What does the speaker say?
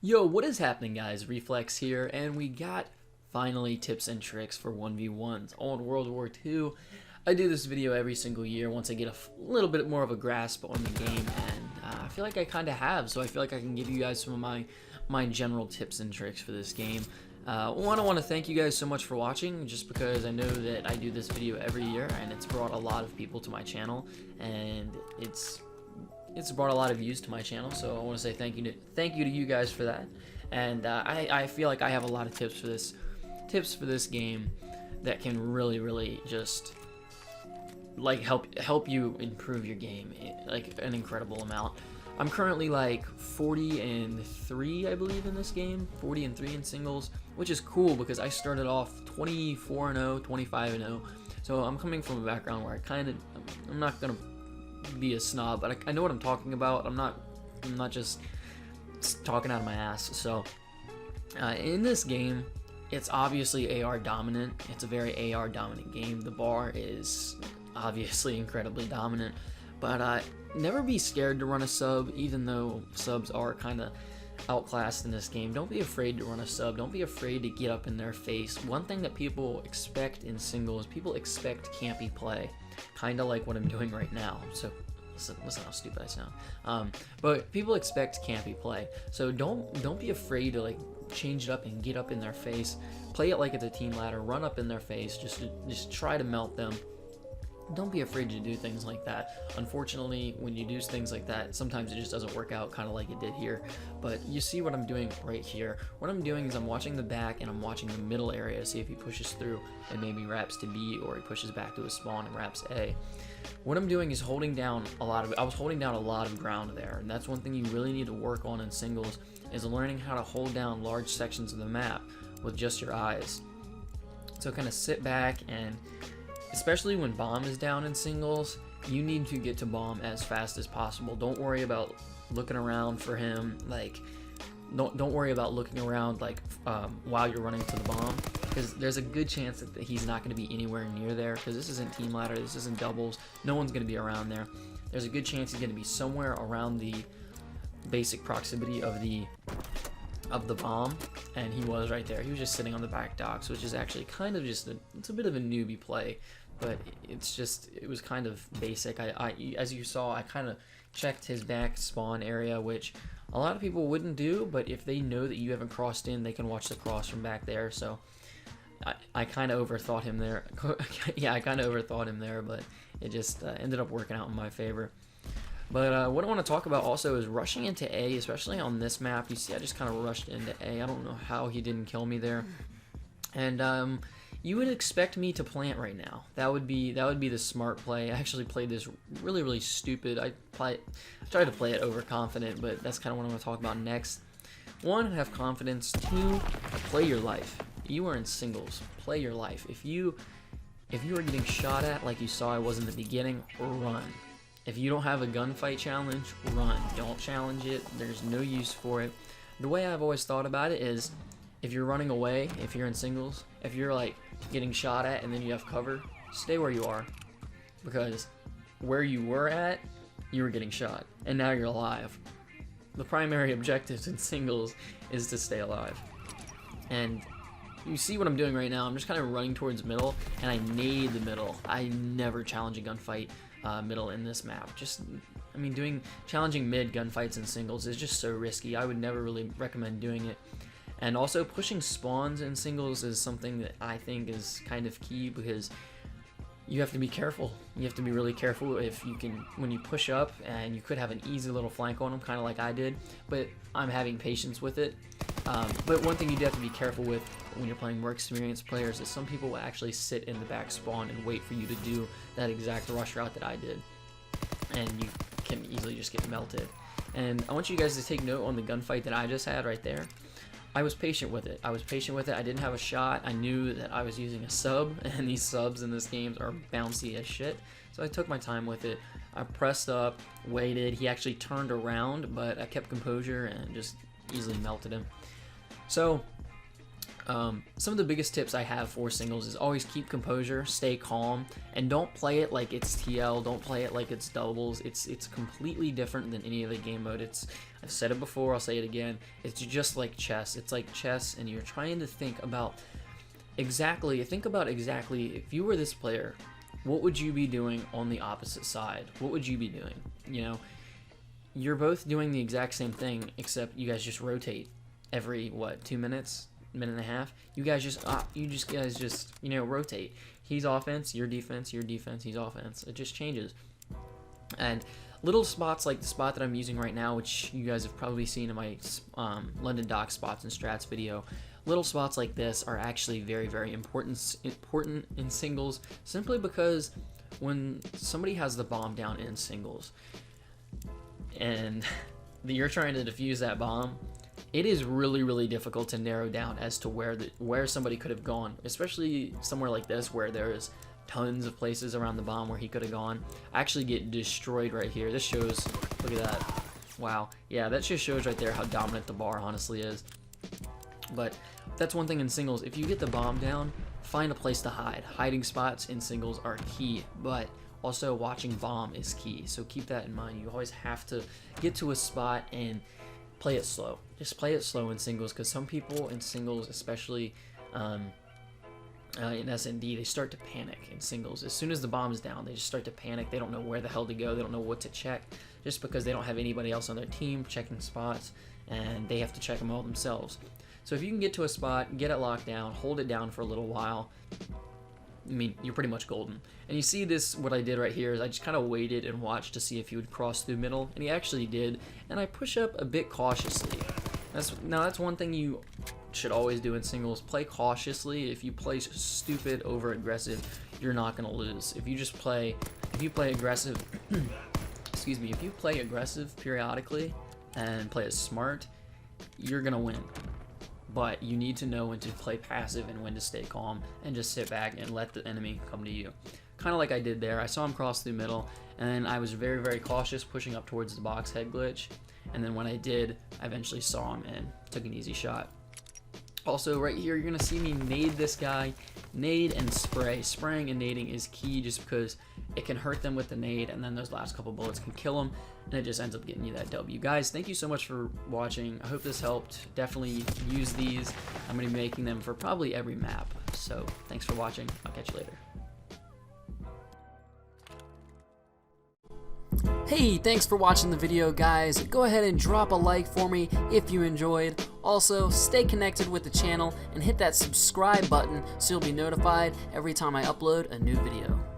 Yo, what is happening, guys? Reflex here, and we got finally tips and tricks for 1v1s on World War II. I do this video every single year once I get a little bit more of a grasp on the game, and I feel like I kind of have, so I feel like I can give you guys some of my general tips and tricks for this game. I want to thank you guys so much for watching, just because I know that I do this video every year, and it's brought a lot of people to my channel, and it's brought a lot of views to my channel, so I want to say thank you to you guys for that. And I feel like I have a lot of tips for this game that can really just like help you improve your game like an incredible amount. I'm currently like 40-3, I believe, in this game, 40-3 in singles, which is cool because I started off 24-0, 25-0. So I'm coming from a background where I'm not gonna be a snob, but I know what I'm talking about. I'm not just talking out of my ass. So in this game, it's obviously AR dominant. It's a very AR dominant game. The bar is obviously incredibly dominant, but never be scared to run a sub, even though subs are kind of outclassed in this game. Don't be afraid to run a sub. Don't be afraid to get up in their face. One thing that people expect in singles, people expect campy play, kind of like what I'm doing right now. So listen how stupid I sound. But people expect campy play, so don't be afraid to like change it up and get up in their face. Play it like it's a team ladder. Run up in their face. Just try to melt them. Don't be afraid to do things like that. Unfortunately, when you do things like that, sometimes it just doesn't work out, kind of like it did here. But you see what I'm doing right here. What I'm doing is I'm watching the back and I'm watching the middle area, see if he pushes through and maybe wraps to B, or he pushes back to his spawn and wraps A. What I'm doing is holding down I was holding down a lot of ground there, and that's one thing you really need to work on in singles, is learning how to hold down large sections of the map with just your eyes. So kind of sit back, and especially when bomb is down in singles, you need to get to bomb as fast as possible. Don't worry about looking around for him. Like, don't worry about looking around like while you're running to the bomb, because there's a good chance that he's not going to be anywhere near there, because this isn't team ladder, this isn't doubles, no one's going to be around there. There's a good chance he's going to be somewhere around the basic proximity of the bomb, and he was right there. He was just sitting on the back docks, which is actually kind of just it's a bit of a newbie play, but it was kind of basic. As you saw, I kind of checked his back spawn area, which a lot of people wouldn't do, but if they know that you haven't crossed in, they can watch the cross from back there. So I kind of overthought him there. Yeah, I kind of overthought him there, but it just ended up working out in my favor. But what I want to talk about also is rushing into A, especially on this map. You see, I just kind of rushed into A. I don't know how he didn't kill me there. And you would expect me to plant right now. That would be the smart play. I actually played this really stupid. I tried to play it overconfident, but that's kind of what I'm going to talk about next. 1, have confidence. 2, play your life. You are in singles. Play your life. If you are getting shot at like you saw I was in the beginning, run. If you don't have a gunfight challenge, run. Don't challenge it. There's no use for it. The way I've always thought about it is, if you're running away, if you're in singles, if you're like getting shot at and then you have cover, stay where you are. Because where you were at, you were getting shot, and now you're alive. The primary objective in singles is to stay alive. And you see what I'm doing right now. I'm just kind of running towards middle, and I nade the middle. I never challenge a gunfight middle in this map. Challenging mid gunfights in singles is just so risky. I would never really recommend doing it. And also, pushing spawns in singles is something that I think is kind of key, because you have to be careful. You have to be really careful when you push up, and you could have an easy little flank on them, kind of like I did, but I'm having patience with it. But one thing you do have to be careful with when you're playing more experienced players is some people will actually sit in the back spawn and wait for you to do that exact rush route that I did, and you can easily just get melted. And I want you guys to take note on the gunfight that I just had right there. I was patient with it. I didn't have a shot. I knew that I was using a sub, and these subs in this game are bouncy as shit. So I took my time with it. I pressed up, waited. He actually turned around, but I kept composure and just easily melted him. So Some of the biggest tips I have for singles is always keep composure, stay calm, and don't play it like it's TL. Don't play it like it's doubles. It's completely different than any other game mode. I've said it before, I'll say it again. It's just like chess. It's like chess, and you're trying to think about exactly if you were this player, what would you be doing on the opposite side? What would you be doing? You know, you're both doing the exact same thing, except you guys just rotate every 2 minutes, minute and a half. You guys just rotate. He's offense, your defense, he's offense. It just changes. And little spots like the spot that I'm using right now, which you guys have probably seen in my London Dock spots and strats video, little spots like this are actually very, very important in singles, simply because when somebody has the bomb down in singles and you're trying to defuse that bomb, it is really, really difficult to narrow down as to where somebody could have gone, especially somewhere like this where there's tons of places around the bomb where he could have gone. I actually get destroyed right here. This shows, look at that. Wow. Yeah, that just shows right there how dominant the bar honestly is. But that's one thing in singles. If you get the bomb down, find a place to hide. Hiding spots in singles are key, but also watching bomb is key. So keep that in mind. You always have to get to a spot and play it slow. Just play it slow in singles, because some people in singles, especially in S&D, they start to panic in singles. As soon as the bomb is down, they just start to panic. They don't know where the hell to go. They don't know what to check, just because they don't have anybody else on their team checking spots, and they have to check them all themselves. So if you can get to a spot, get it locked down, hold it down for a little while, I mean, you're pretty much golden. And you see this, what I did right here is I just kind of waited and watched to see if he would cross through middle, and he actually did, and I push up a bit cautiously. That's one thing you should always do in singles. Play cautiously. If you play stupid, over aggressive, you're not going to lose. If you play aggressive, excuse me, if you play aggressive periodically and play it smart, you're going to win. But you need to know when to play passive and when to stay calm and just sit back and let the enemy come to you. Kind of like I did there. I saw him cross through middle, and then I was very, very cautious pushing up towards the box head glitch. And then when I did, I eventually saw him and took an easy shot. Also, right here, you're going to see me nade this guy. Nade and spray. Spraying and nading is key, just because it can hurt them with the nade, and then those last couple bullets can kill them, and it just ends up getting you that W. Guys, thank you so much for watching. I hope this helped. Definitely use these. I'm going to be making them for probably every map. So, thanks for watching. I'll catch you later. Hey, thanks for watching the video, guys. Go ahead and drop a like for me if you enjoyed. Also, stay connected with the channel and hit that subscribe button so you'll be notified every time I upload a new video.